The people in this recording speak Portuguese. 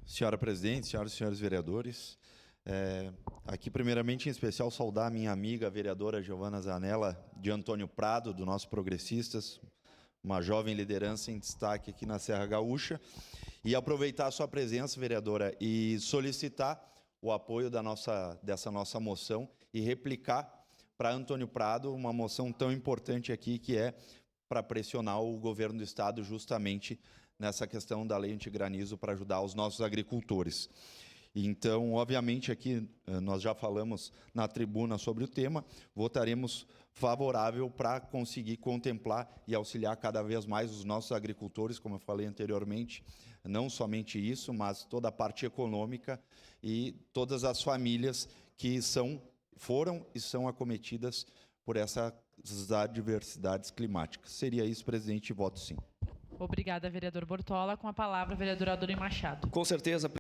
Senhora Presidente, senhoras e senhores vereadores, aqui primeiramente em especial saudar a minha amiga a vereadora Giovana Zanella de Antônio Prado, do nosso Progressistas, uma jovem liderança em destaque aqui na Serra Gaúcha, e aproveitar a sua presença, vereadora, e solicitar o apoio dessa nossa moção e replicar para Antônio Prado uma moção tão importante aqui, que é para pressionar o governo do estado justamente nessa questão da lei antigranizo para ajudar os nossos agricultores. Então, obviamente, aqui nós já falamos na tribuna sobre o tema, votaremos favorável para conseguir contemplar e auxiliar cada vez mais os nossos agricultores, como eu falei anteriormente, não somente isso, mas toda a parte econômica e todas as famílias que foram e são acometidas por essas adversidades climáticas. Seria isso, presidente, voto sim. Obrigada, vereador Bortola. Com a palavra, vereador Adoni Machado. Com certeza.